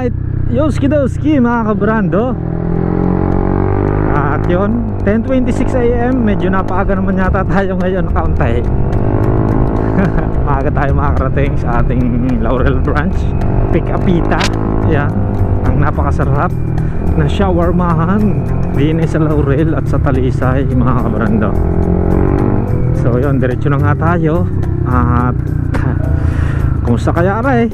Alright, Yoski mga kabrando. At yun, 10:26 AM. Medyo napaaga naman yata tayo ngayon, kaunti. Maaga tayo makakarating sa ating Laurel Branch Pick-a-Pita. Yan, ang napakasarap na shawarmahan din sa Laurel at sa Talisay mga kabrando. So yun, diretso na nga tayo. At kumusta kaya aray?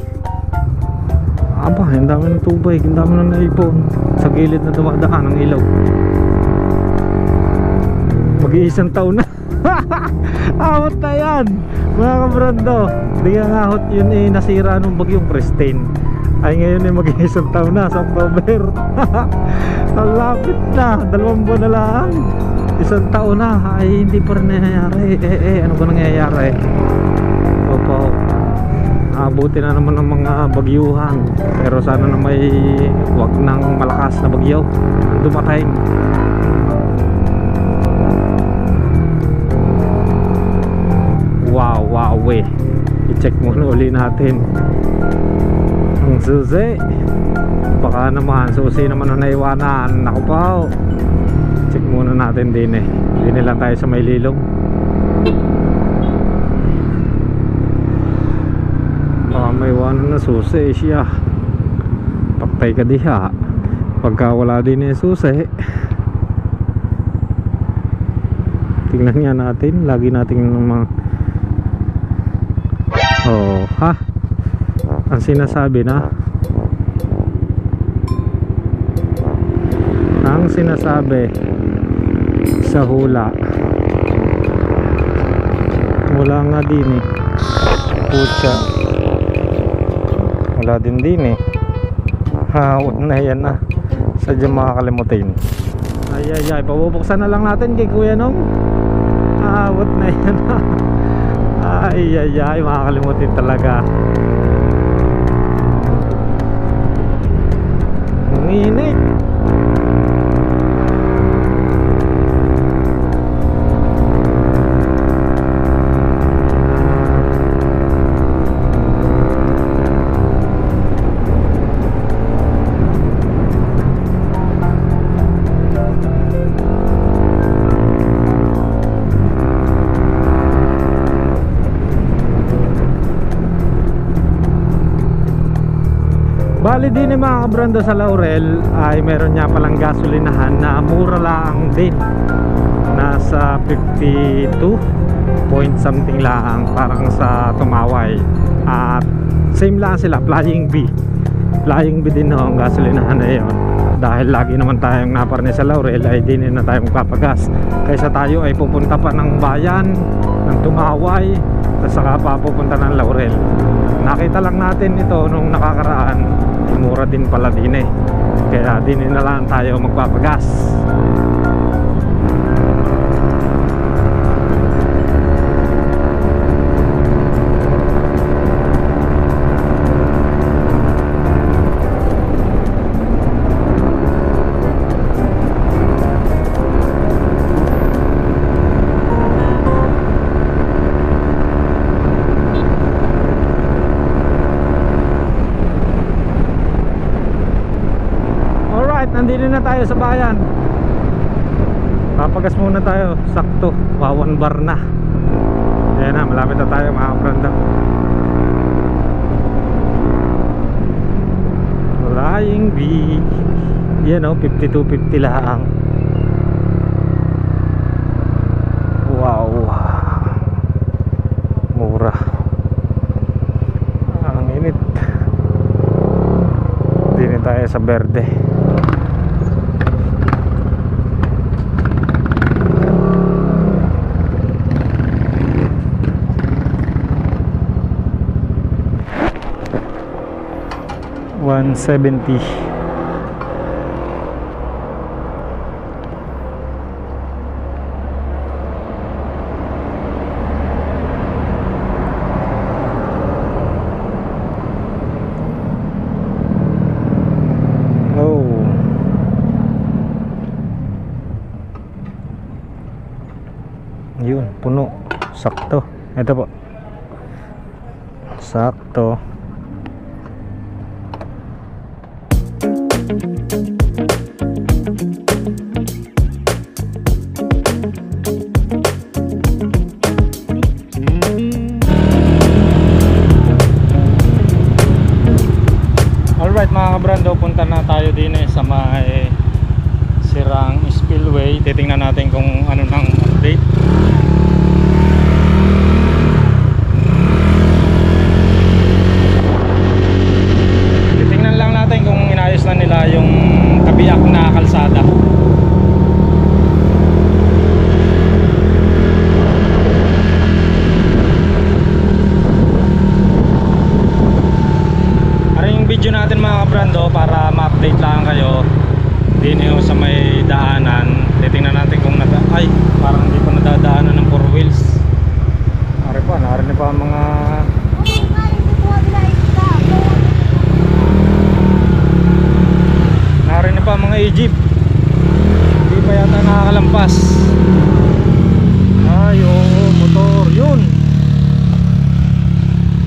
Aba, ang dami ng tubig, ang dami ng naipon sa gilid na dumadaan ng ilog. Mag-iisang taon na. Ahot na yan mga kabrando. Di nga ahot yun nasira nung bagyong Christine. Ay ngayon mag-iisang taon na sa October. Ang lapit na, 2 buwan na lang. 1 taon na, ay hindi pa rin nangyayari. Ano ba nangyayari? Opo, abuti na naman ng mga bagyuhan. Pero sana na may wag nang malakas na bagyo ang dumating. Wow, i-check muna uli natin ang susi. Baka naman susi naman na naiwanan. Naku pa, check muna natin din Hindi lang tayo sa may lilong. Baka may iwanan na susi siya. Paktay ka diha pagka wala din susi. Tingnan nga natin. Lagi natin mga ang sinasabi na sa hula wala nga din pucha, wala din hawat na yan na sadyang makakalimutin. Ay, pabubuksan na lang natin kay Kuya Nong. Hawat na yan ay, makakalimutin talaga. Ang init. Bali din mga kabrando sa Laurel ay meron niya palang gasolinahan na mura lang din. Nasa 52 point something lang, parang sa Tumaway. At same lang sila, Flying B din ang gasolinahan na yun. Dahil lagi naman tayong naparne sa Laurel ay din na tayo magpapagas. Kaysa tayo ay pupunta pa ng bayan ng Tumaway at saka pa pupunta ng Laurel. Nakita lang natin ito nung nakakaraan, mura din pala din kaya din na lang tayo magpapagas. Nandito na tayo sa bayan. Papagas muna tayo. Sakto, 1 bar na. Ayan na, malapit na tayo mga kabrando. Flying B. Yan 52.50 lang. Wow, mura. Ang init. Dito tayo sa Verde. $170. Yun, puno. Sakto. Ito po. Sakto. Brando, punta na tayo din sa may Sirang Spillway. Titingnan natin kung ano nang update. Titingnan lang natin kung inayos na nila yung kabiyak na kalsada. Video natin mga kabrando para ma-update lang kayo din yung sa may daanan. Titingnan natin kung ay parang hindi pa nadadaanan ng 4 wheels. Narinig pa mga narinig pa mga Egypt. Hindi pa yata nakakalampas. Ay oo, motor yun.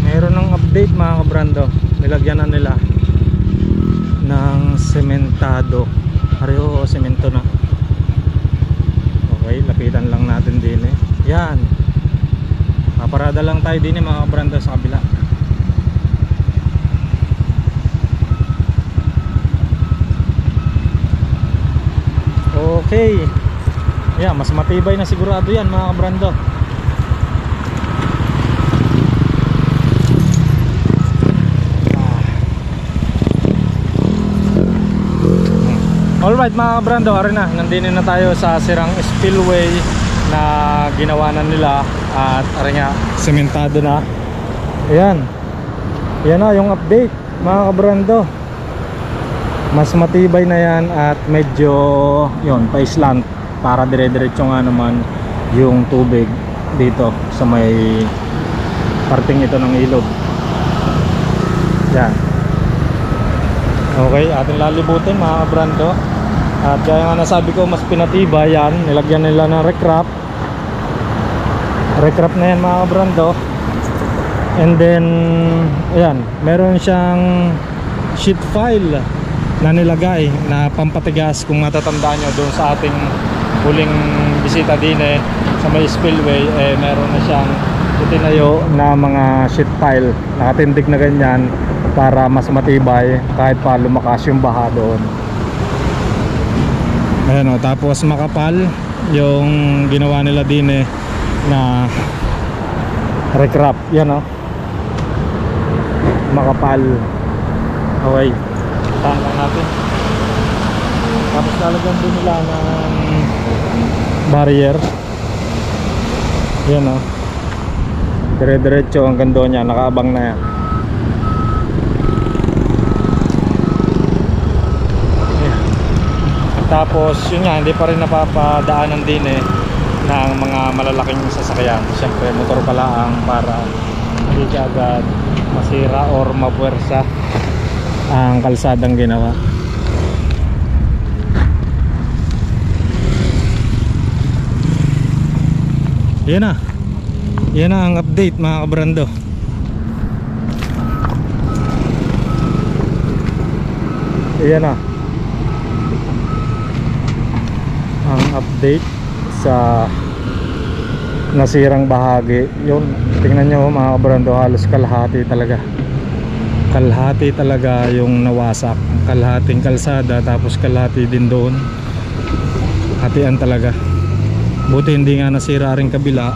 Meron ng update mga kabrando. Nilagyan na nila ng sementado. Pareho semento na. Okay, lapitan lang natin din Yan. Paparada lang tayo din mga kabrando sa kabila. Okay. Yan, mas matibay na sigurado yan mga kabrando. Alright mga kabrando, arena, nandito na tayo sa Sirang Spillway na ginawa na nila. At arena, sementado na. Ayan. Yan na yung update mga kabrando. Mas matibay na yan at medyo yun, pa-slant para dire-diretso nga naman yung tubig dito sa may parting ito ng ilog. Yan. Okay, ating lalibutin mga kabrando. At kaya nga nasabi ko, mas pinatibay yan. Nilagyan nila ng recrap. Recrap na yan mga kabrando. And then ayan, meron siyang sheet file na nilagay na pampatigas. Kung matatandaan nyo doon sa ating huling bisita din sa may spillway, meron na siyang itinayo na mga sheet pile nakatindig na ganyan para mas matibay kahit pa lumakas yung baha doon. Ayan o, tapos makapal yung ginawa nila din na recrap. Yan o, makapal. Okay, tahan lang natin. Tapos lalagyan din nila ng barrier. Yan o, dire-diretso hanggang doon yan, nakaabang na yan. Tapos yun nga, hindi pa rin napapadaanan din ng mga malalaking sasakyan. Siyempre motor pala ang para hindi agad masira or mapuwersa ang kalsadang ginawa. Yan na. Yan na ang update mga kabrando. Yan na ang update sa nasirang bahagi. Yun, tingnan nyo mga kabrando, halos kalahati talaga. Kalahati talaga yung nawasak. Kalahating kalsada, tapos kalahati din doon. Hatian talaga. Buti hindi nga nasira rin kabila.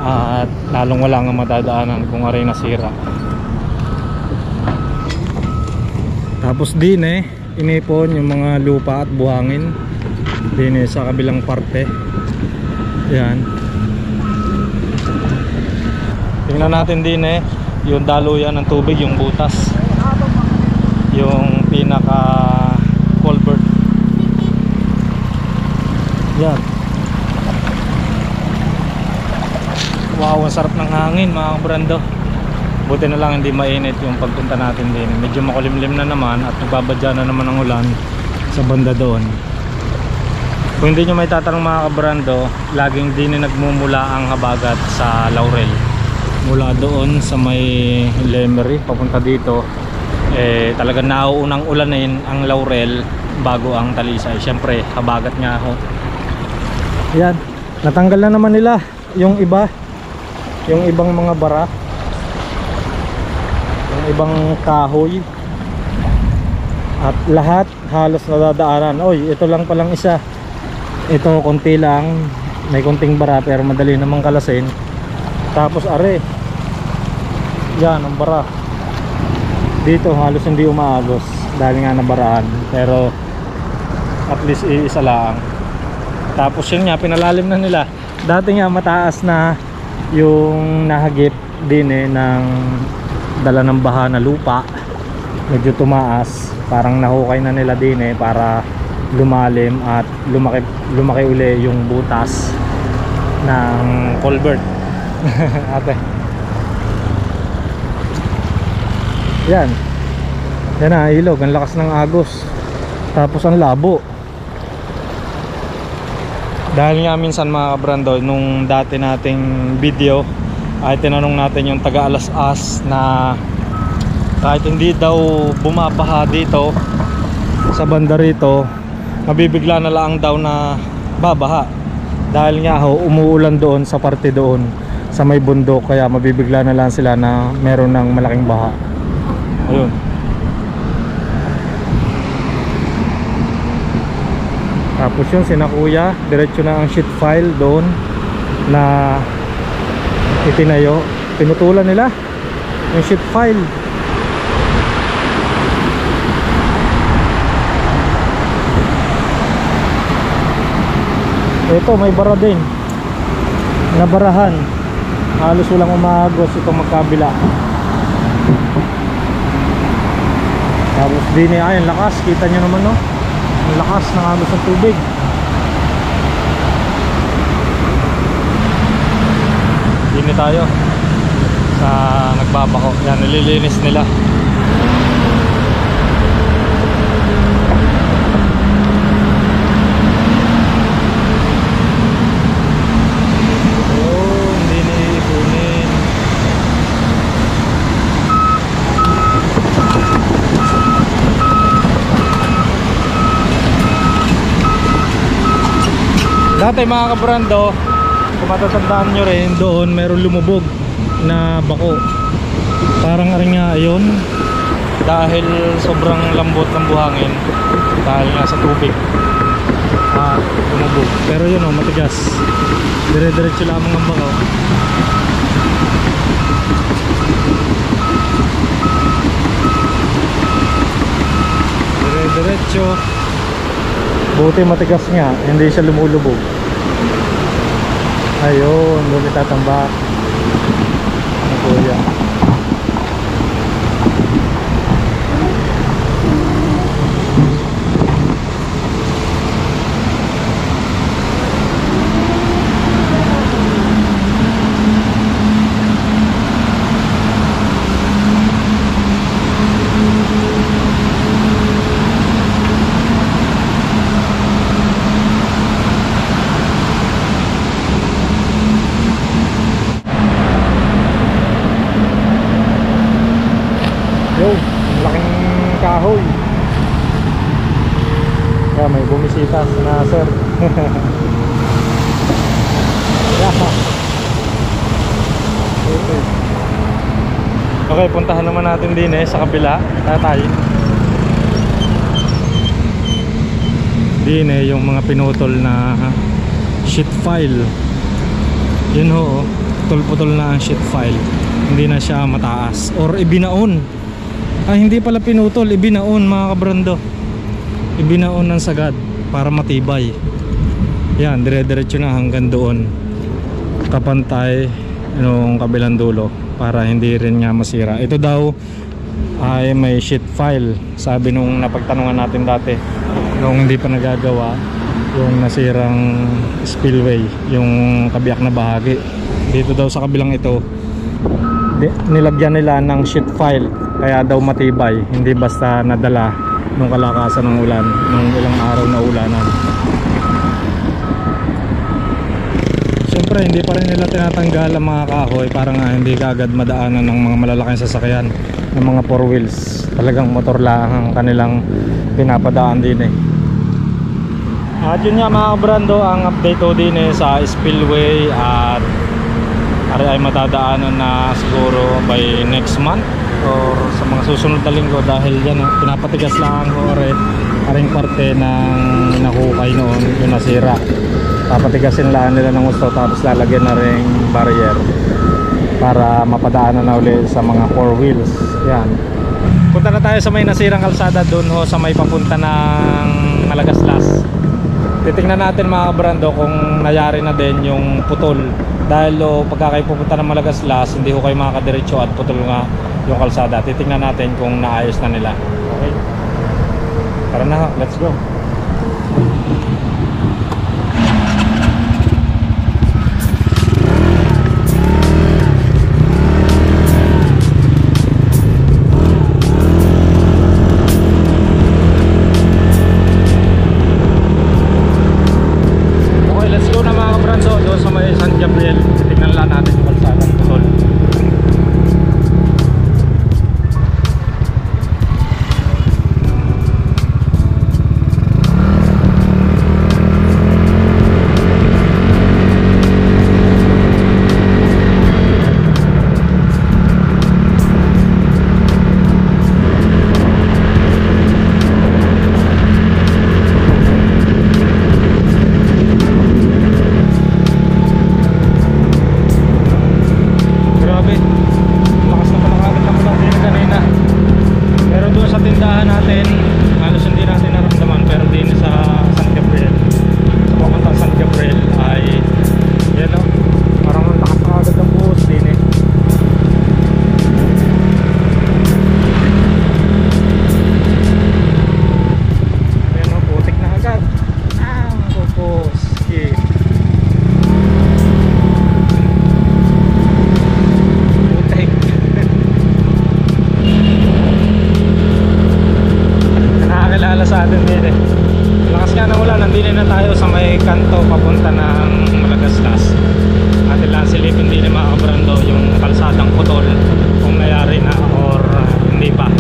At lalong wala nga madadaanan kung aray nasira. Tapos din inipon yung mga lupa at buhangin din sa kabilang parte. Yan. Tingnan natin din yung daluyan ng tubig, yung butas, yung pinaka culvert. Yan. Wow, ang sarap ng hangin mga kabrando. Buti na lang hindi mainit yung pagpunta natin din. Medyo makulimlim na naman at nagbabadya na naman ang ulan sa banda doon. Kung hindi nyo may tatanong mga kabrando, laging din nagmumula ang habagat sa Laurel. Mula doon sa may Lemery papunta dito, talagang nauunang ulanin ang Laurel bago ang Talisay. Siyempre habagat nga ho. Yan, natanggal na naman nila yung iba, yung ibang mga bara, yung ibang kahoy. At lahat halos nadadaanan. Oy, ito lang palang isa. Ito konti lang, may konting bara pero madali namang kalasin. Tapos are, yan ang bara. Dito halos hindi umaagos dahil nga nabaraan, pero at least iisa lang. Tapos yun nga, pinalalim na nila. Dati nga mataas na yung nahagip din ng dala ng baha na lupa. Medyo tumaas, parang nahukay na nila din para lumalim at lumaki uli yung butas ng culvert. Ate, yan na ilog, ang lakas ng agos, tapos ang labo. Dahil nga minsan mga kabrando, nung dati nating video ay tinanong natin yung taga Alas-as na kahit hindi daw bumabaha dito sa banda rito, mabibigla na lang daw na babaha. Dahil nga umuulan doon sa parte doon sa may bundok, kaya mabibigla na lang sila na meron ng malaking baha. Ayun. Tapos yun, sina kuya, diretso na ang sheet file doon na itinayo. Pinutulan nila yung sheet file. Ito may bara din, nabarahan, halos walang umagos itong magkabila. Tapos din ay ang lakas, kita nyo naman no, ang lakas ng agos ng tubig. Dini tayo sa nagbabako, yan nililinis nila. Dati mga kabrando, kung matatandaan nyo rin, doon meron lumubog na bako. Parang rin nga yun, dahil sobrang lambot ng buhangin, dahil nga sa tubig lumubog. Pero yun o, matigas, dire-diretso lamang ang bako. Dire-diretso. Buti matigas nga, hindi siya lumulubog. Ayun, doon itatambak ang kuya. Kahoy. Kaya may bumisita na sir. Okay, puntahan naman natin din sa kabila. Tatay din yung mga pinutol na sheet file. Yun ho, putol-putol na ang sheet file. Hindi na siya mataas or ibinaon. Hindi pala pinutol, ibinaon mga kabrando. Ibinaon ng sagad para matibay. Yan, dire-diretso na hanggang doon, kapantay yung kabilang dulo, para hindi rin nga masira. Ito daw ay may sheet file, sabi nung napagtanungan natin dati nung hindi pa nagagawa yung nasirang spillway, yung kabiyak na bahagi. Dito daw sa kabilang ito nilagyan nila ng sheet file, kaya daw matibay, hindi basta nadala nung kalakasan ng ulan, nung ilang araw na ulanan. Siyempre hindi pa rin nila tinatanggal ang mga kahoy para nga hindi kaagad madaanan ng mga malalaking sasakyan, ng mga 4 wheels. Talagang motor lang ang kanilang pinapadaan din At yun nga mga kabrando, ang update ko din sa spillway, at ay matadaanan na siguro by next month or sa mga susunod na linggo dahil yan pinapatigas lang ho aring parte ng nahukay noon yung nasira. Papatigasin lang nila ng gusto tapos lalagyan na ring barrier para mapadaanan na uli sa mga 4 wheels. Yan. Punta na tayo sa may nasirang kalsada doon ho sa may papunta ng Malagaslas. Titingnan natin mga kabrando kung nangyari na din yung putol. Dahil pagka kayo pupunta ng Malagaslas, hindi ho kayo makakadiretso at putol nga yung kalsada. Titingnan natin kung naayos na nila. Okay? Tara na ho, let's go. Sa atin din lakas nga ng ulan, nandito na tayo sa may kanto papunta ng Malagaslas. Atin lang silipin din mga kabrando yung kalsadang putol kung nangyari na or hindi pa.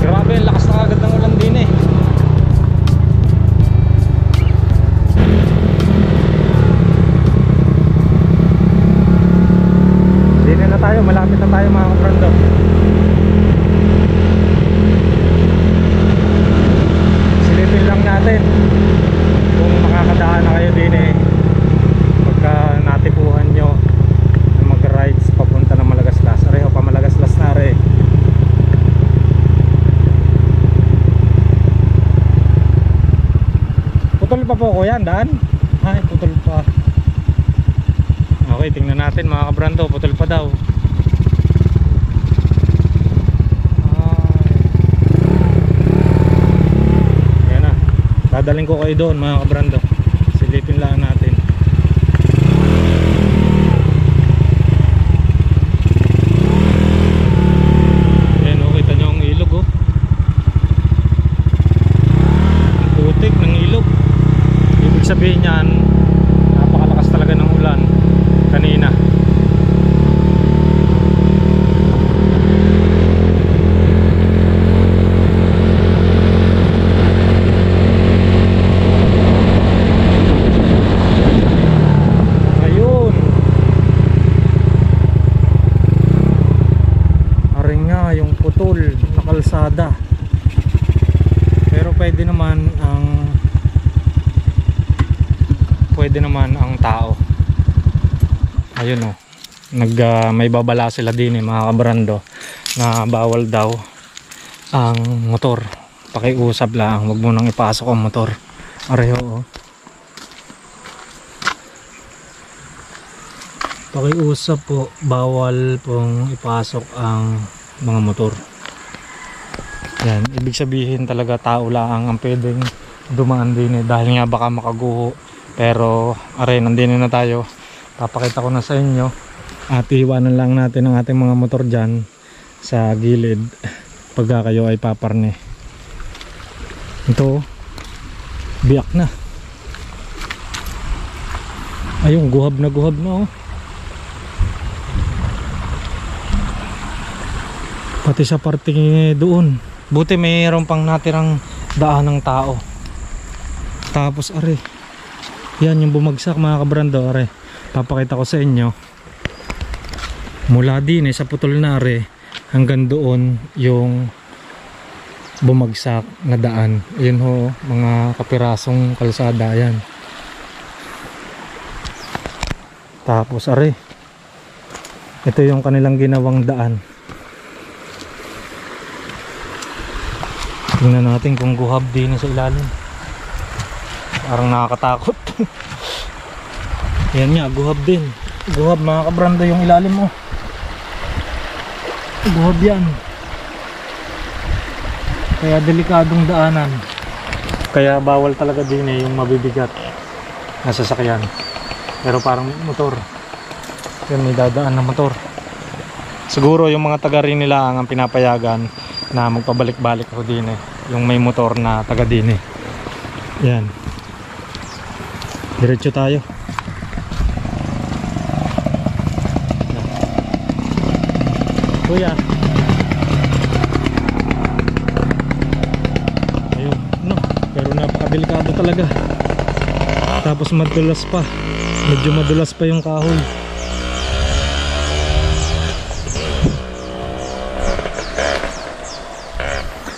Grabe, lakas na agad ng ulan din malapit na tayo mga kabrando. Silipin lang natin kung makakadaan na kayo din pagka natipuhan nyo na mag-rides papunta ng Malagaslas. Areho pa Malagaslas na rin. Putol pa po ko yan daan. Ay putol pa. Okay, tingnan natin mga kabrando, putol pa daw. Dadaling ko kayo doon mga kabrando. Silipin lang natin. Ayan o, kita nyo ang ilog o. Ang putik ng ilog. Ibig sabihin yan, napakalakas talaga ng ulan kanina. Kalsada. Pero pwede naman ang tao. Ayun oh. May babala sila din mga kabrando na bawal daw ang motor. Pakiusap lang, wag mo nang ipasok ang motor. Areho oh. Pakiusap po, bawal pong ipasok ang mga motor. Yan, ibig sabihin talaga tao lang ang pwedeng dumaan din dahil nga baka makaguho. Pero are, nandito na tayo. Papakita ko na sa inyo at iiwanan lang natin ang ating mga motor dyan sa gilid pagka kayo ay paparne. Ito biyak na. Ayun, guhab na oh. Pati sa parting doon. Buti mayroon pang natirang daan ng tao. Tapos are, yan yung bumagsak mga kabrando. Are, papakita ko sa inyo. Mula din sa putol na are hanggang doon yung bumagsak na daan. Yun ho, mga kapirasong kalsada yan. Tapos are, ito yung kanilang ginawang daan. Tingnan natin kung guhab din sa ilalim. Parang nakakatakot. Yan nga, guhab din. Guhab mga kabrando yung ilalim mo. Guhab yan. Kaya delikadong daanan. Kaya bawal talaga din yung mabibigat na sasakyan. Pero parang motor. Yan, may dadaan na motor. Siguro yung mga taga rin nila ang pinapayagan na magpabalik-balik ako din yung may motor na taga din Yan. Diretso tayo. Kuya. Ayun, no. Pero napakadelikado talaga. Tapos madulas pa. Medyo madulas pa yung kahoy.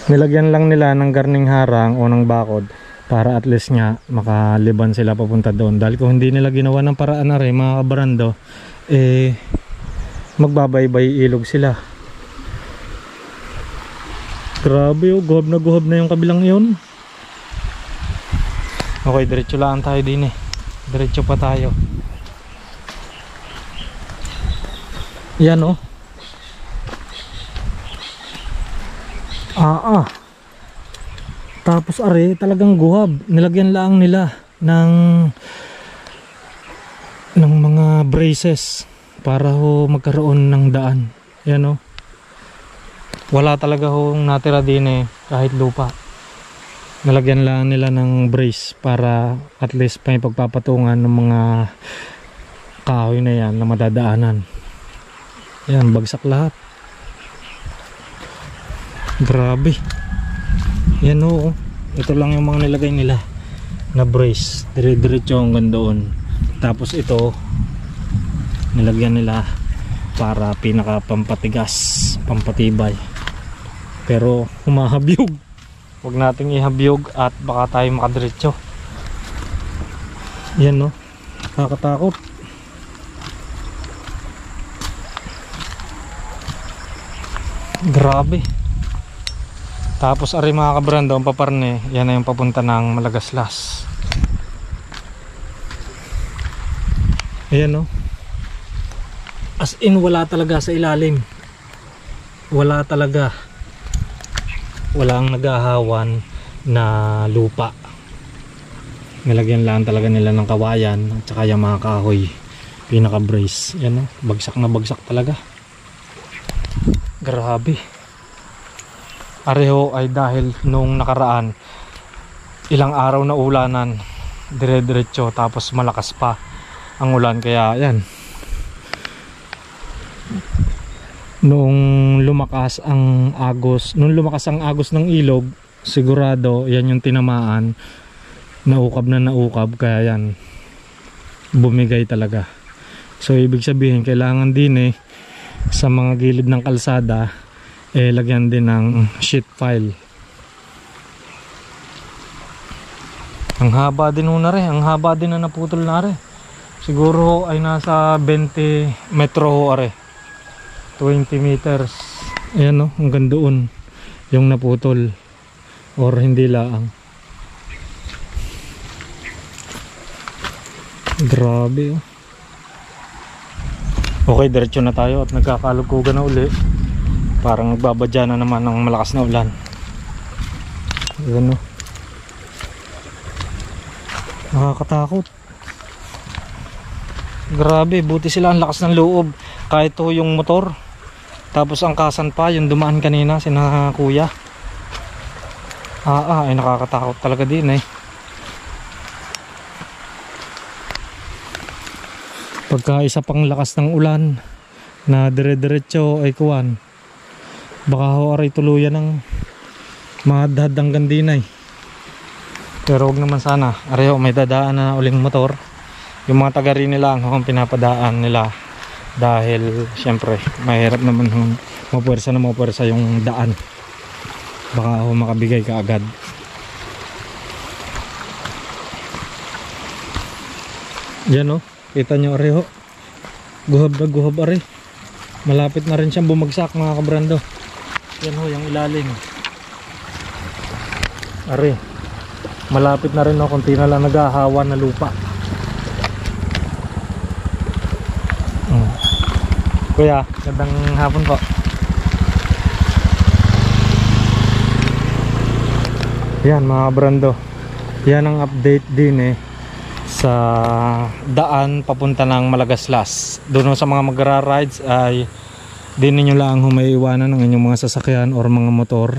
Nilagyan lang nila ng garning harang o ng bakod para at least nga makaliban sila papunta doon. Dahil kung hindi nila ginawa ng paraan na rin mga kabarando, magbabaybay ilog sila. Grabe oh, guhab na yung kabilang yun. Okay, diretso lang tayo din Diretso pa tayo. Yan oh. Tapos are, talagang guhab. Nilagyan lang nila ng mga braces para ho magkaroon ng daan. Yan oh. Wala talaga hong natira din kahit lupa. Nilagyan lang nila ng brace para at least may pagpapatungan ng mga kahoy na yan na madadaanan. Yan, bagsak lahat. Grabe. Yan o, ito lang yung mga nilagay nila na brace, dire-diretso hanggang doon. Tapos ito nilagyan nila para pinaka pampatigas, pampatibay. Pero humahabyog. Huwag nating ihabyog at baka tayo makadiretso. Yan no, nakakatakot. Grabe. Tapos ari mga kabrando, ang paparne, yan na yung papunta ng Malagaslas. Ayan no. As in wala talaga sa ilalim. Wala talaga. Walang naghahawan na lupa. Nilagyan lang talaga nila ng kawayan at saka yung mga kahoy. Pinaka brace. Yan no, bagsak na bagsak talaga. Grabe. Areho ay dahil nung nakaraan ilang araw na ulanan, dire-diretso, tapos malakas pa ang ulan, kaya yan, nung lumakas ang agos ng ilog, sigurado yan yung tinamaan, naukab na naukab, kaya yan bumigay talaga. So ibig sabihin kailangan din sa mga gilid ng kalsada lagyan din ng sheet pile. Ang haba din na rin, ang haba din na naputol na rin. Siguro ay nasa 20 metro ho are, 20 meters. Ayan no, hanggang doon yung naputol or hindi laang. Grabe oh. Okay, diretso na tayo at nagkakalugugan na uli. Parang nagbabadya na naman ng malakas na ulan. Ayan no. Nakakatakot. Grabe, buti sila ang lakas ng loob. Kahit to yung motor. Tapos ang kasan pa, yung dumaan kanina, sina kuya. Ay nakakatakot talaga din Pagka isa pang lakas ng ulan na dire-diretso ay kuwan, baka ho aray tuluyan ng mahadhad hanggang dinay. Pero wag naman sana. Areho, may dadaan na uling motor. Yung mga taga rin nila ang pinapadaan nila. Dahil syempre mahirap naman mapuwersa yung daan. Baka ako makabigay ka agad. Yan o, kita nyo areho. Guhab na guhab are. Malapit na rin siyang bumagsak mga kabrando. Yan ho, yung ilalim. Are, malapit na rin o, kunti na lang naghahawa na lupa. Kuya, gandang hapon po. Yan mga kabrando. Yan ang update din sa daan papunta ng Malagaslas. Doon sa mga magra-rides ay di ninyo lang humaiiwanan ng inyong mga sasakyan or mga motor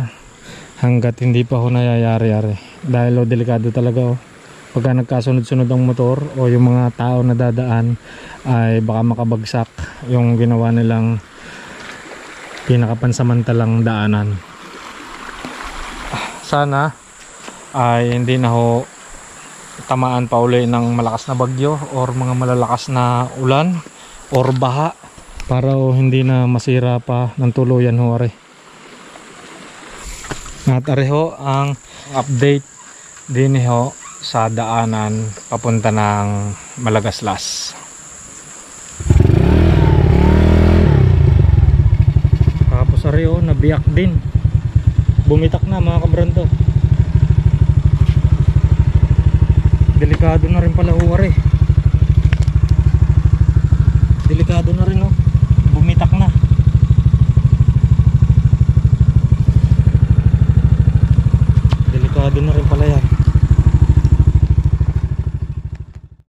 hanggat hindi pa ho nayayari-yari. Dahil delikado talaga pagka nagkasunod-sunod ang motor o yung mga tao na dadaan ay baka makabagsak yung ginawa nilang pinakapansamantalang daanan. Sana ay hindi na ho tamaan pa uli ng malakas na bagyo or mga malalakas na ulan or baha para hindi na masira pa ng tuluyan ho are. At areho ang update din ho sa daanan papunta ng Malagaslas. Tapos areho nabiyak din. Bumitak na mga kabrando. Delikado na rin pala huwari. Delikado na rin bumitak na. Delikado na rin pala yan.